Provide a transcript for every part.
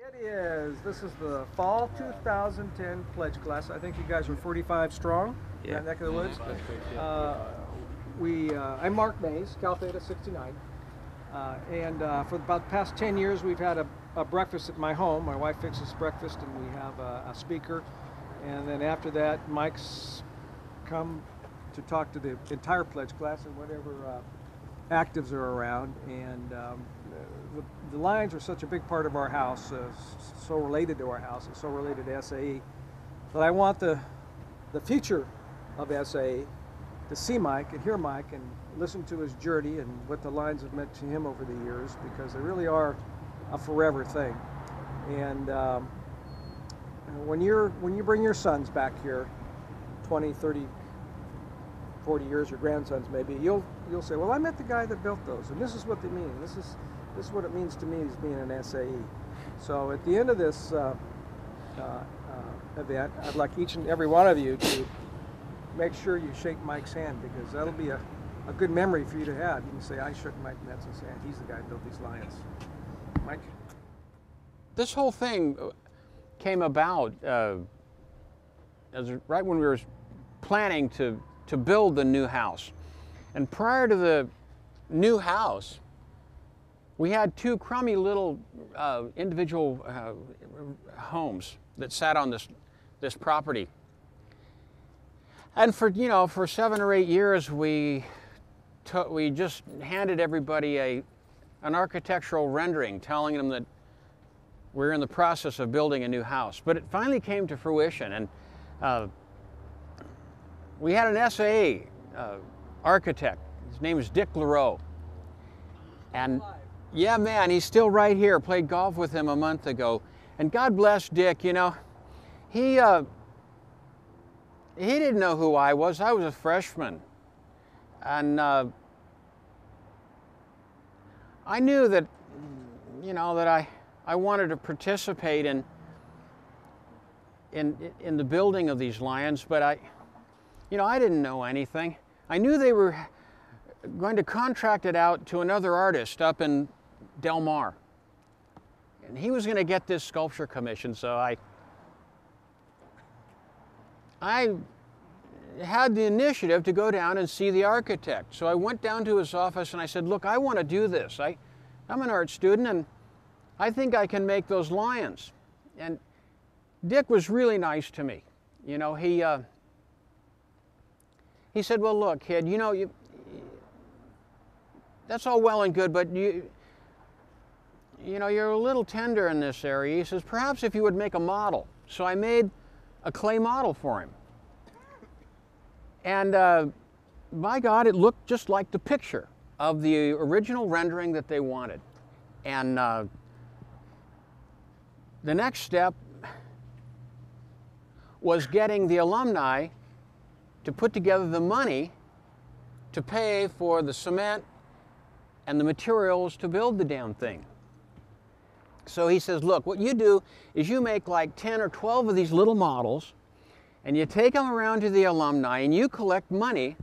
It is. This is the fall 2010 pledge class. I think you guys are 45 strong. Yeah. That neck of the woods. I'm Mark Mays, Cal Theta 69. For about the past 10 years, we've had a breakfast at my home. My wife fixes breakfast, and we have a speaker. And then after that, Mike's come to talk to the entire pledge class and whatever actives are around. And the Lions are such a big part of our house, so related to our house, and so related to SAE, that I want the future of SAE to see Mike and hear Mike and listen to his journey and what the Lions have meant to him over the years, because they really are a forever thing. And when you bring your sons back here 20, 30, 40 years, or grandsons maybe, you'll say, well, I met the guy that built those, and this is what they mean. This is what it means to me as being an SAE. So at the end of this event, I'd like each and every one of you to make sure you shake Mike's hand, because that'll be a good memory for you to have. You can say, I shook Mike Matson's hand. He's the guy who built these Lions. Mike? This whole thing came about right when we were planning to build the new house. And prior to the new house, we had two crummy little individual homes that sat on this property. And for 7 or 8 years, we just handed everybody an architectural rendering, telling them that we're in the process of building a new house. But it finally came to fruition, and we had an SAE architect. His name is Dick LaRoe. And yeah, man, he's still right here. Played golf with him a month ago. And God bless Dick, he didn't know who I was. I was a freshman. And I knew that, that I wanted to participate in the building of these Lions, but I didn't know anything. I knew they were going to contract it out to another artist up in Del Mar. And he was going to get this sculpture commission, so I had the initiative to go down and see the architect. So I went down to his office and I said, look, I want to do this. I'm an art student and I think I can make those Lions. And Dick was really nice to me. He said, well, look, kid, that's all well and good, but you're a little tender in this area. He says, perhaps if you would make a model. So I made a clay model for him. And by God, it looked just like the picture of the original rendering that they wanted. And the next step was getting the alumni to put together the money to pay for the cement and the materials to build the damn thing. So he says, look, what you do is you make like 10 or 12 of these little models, and you take them around to the alumni, and you collect money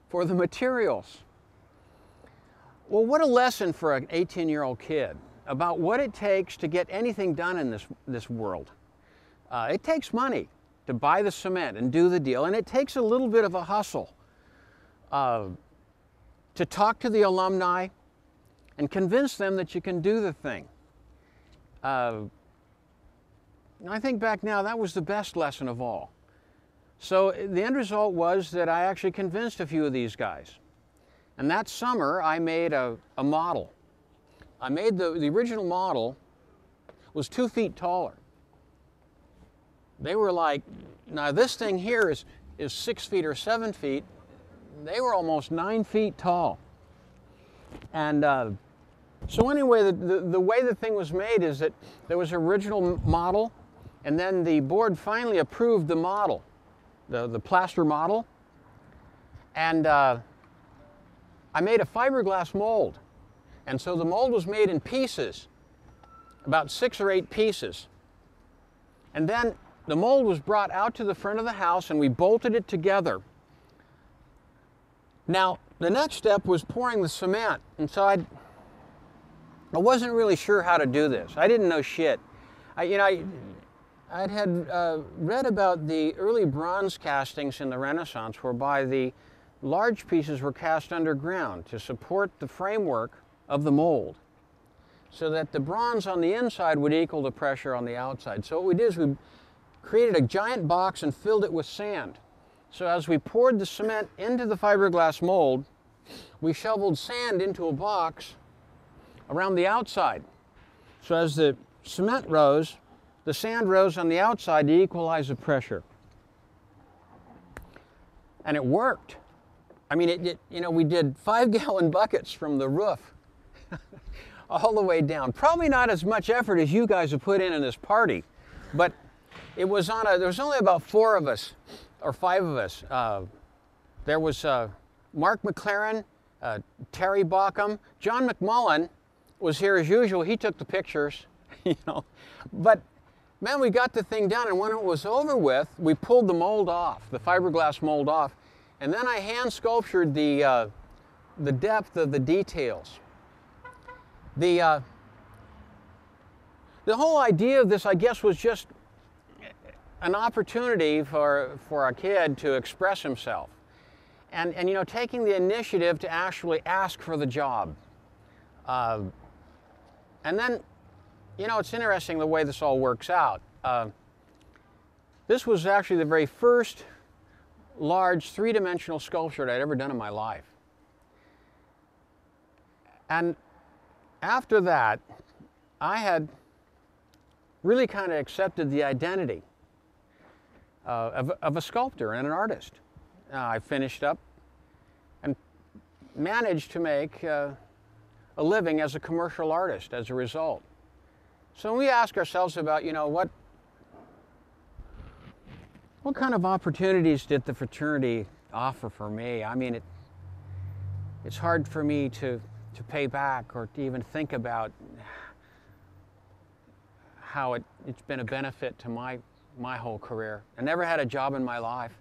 for the materials. Well, what a lesson for an 18-year-old kid about what it takes to get anything done in this world. It takes money to buy the cement and do the deal, and it takes a little bit of a hustle to talk to the alumni and convince them that you can do the thing. I think back now, that was the best lesson of all. So the end result was that I actually convinced a few of these guys. And that summer, I made a model. I made the original model was 2 feet taller. They were like, now this thing here is 6 feet or 7 feet. They were almost 9 feet tall. And so anyway, the way the thing was made is that there was an original model, and then the board finally approved the model, the plaster model. And I made a fiberglass mold. And so the mold was made in pieces, about 6 or 8 pieces. And then the mold was brought out to the front of the house and we bolted it together. Now, the next step was pouring the cement. And so I wasn't really sure how to do this. I didn't know shit. I'd had read about the early bronze castings in the Renaissance, whereby the large pieces were cast underground to support the framework of the mold, so that the bronze on the inside would equal the pressure on the outside. So what we did is we created a giant box and filled it with sand. So as we poured the cement into the fiberglass mold, we shoveled sand into a box around the outside. So as the cement rose, the sand rose on the outside to equalize the pressure. And it worked. I mean, we did 5-gallon buckets from the roof all the way down. Probably not as much effort as you guys have put in this party, but it was there was only about 4 of us, or 5 of us. There was Mark McLaren, Terry Bauckham, John McMullen was here as usual. He took the pictures, But man, we got the thing done, and when it was over with, we pulled the mold off, the fiberglass mold off, and then I hand sculptured the depth of the details. The whole idea of this, I guess, was just an opportunity for a kid to express himself, and taking the initiative to actually ask for the job, and then it's interesting the way this all works out. This was actually the very first large 3-dimensional sculpture I'd ever done in my life. And after that, I had really kind of accepted the identity of a sculptor and an artist. I finished up and managed to make a living as a commercial artist as a result. So when we ask ourselves about, what kind of opportunities did the fraternity offer for me? I mean, it's hard for me to pay back or to even think about how it's been a benefit to my whole career. I never had a job in my life.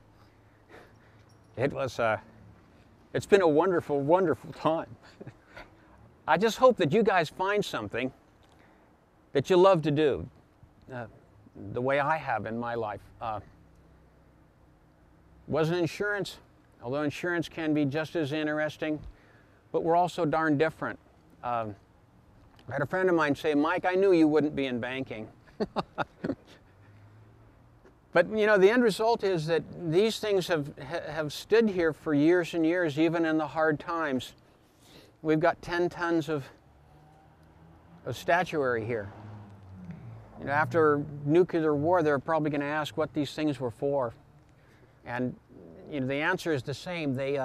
It's been a wonderful, wonderful time. I just hope that you guys find something that you love to do, the way I have in my life. Wasn't insurance, although insurance can be just as interesting, but we're also darn different. I had a friend of mine say, "Mike, I knew you wouldn't be in banking." But the end result is that these things have stood here for years and years, even in the hard times. We've got 10 tons of statuary here. After nuclear war, they're probably going to ask what these things were for. And the answer is the same. They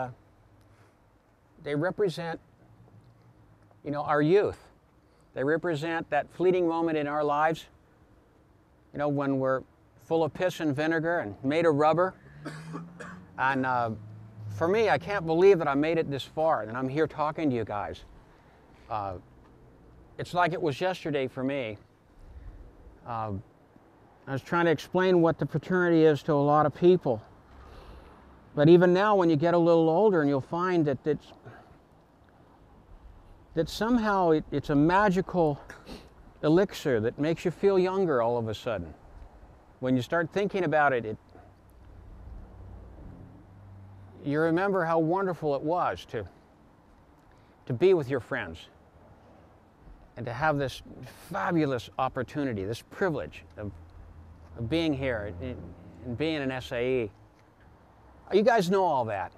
represent our youth. They represent that fleeting moment in our lives, when we're full of piss and vinegar and made of rubber. And for me, I can't believe that I made it this far, and I'm here talking to you guys. It's like it was yesterday for me. I was trying to explain what the fraternity is to a lot of people. But even now, when you get a little older, and you'll find that somehow it's a magical elixir that makes you feel younger all of a sudden. When you start thinking about it, you remember how wonderful it was to be with your friends and to have this fabulous opportunity, this privilege of being here and being an SAE. You guys know all that.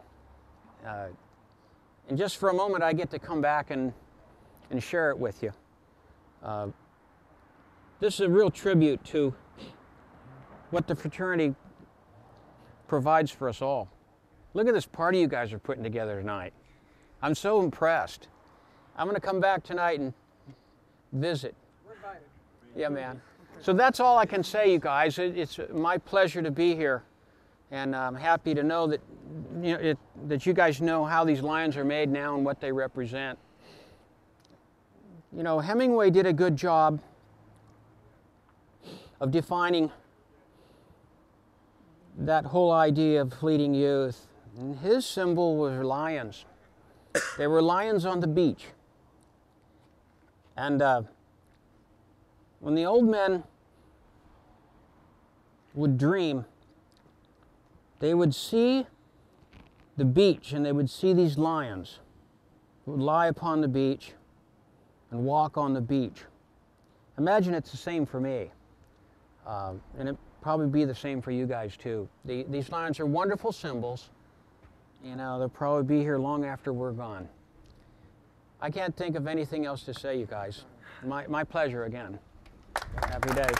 And just for a moment, I get to come back and share it with you. This is a real tribute to what the fraternity provides for us all. Look at this party you guys are putting together tonight. I'm so impressed. I'm going to come back tonight and visit. We're invited. Yeah, man. So that's all I can say, you guys. It's my pleasure to be here, and I'm happy to know that that you guys know how these lions are made now and what they represent. Hemingway did a good job of defining that whole idea of fleeting youth. And his symbol was lions. They were lions on the beach. And when the old men would dream, they would see the beach and they would see these lions who would lie upon the beach and walk on the beach. Imagine it's the same for me. And it probably be the same for you guys too. These lions are wonderful symbols. You know, they'll probably be here long after we're gone. I can't think of anything else to say, you guys. My pleasure again. Happy days.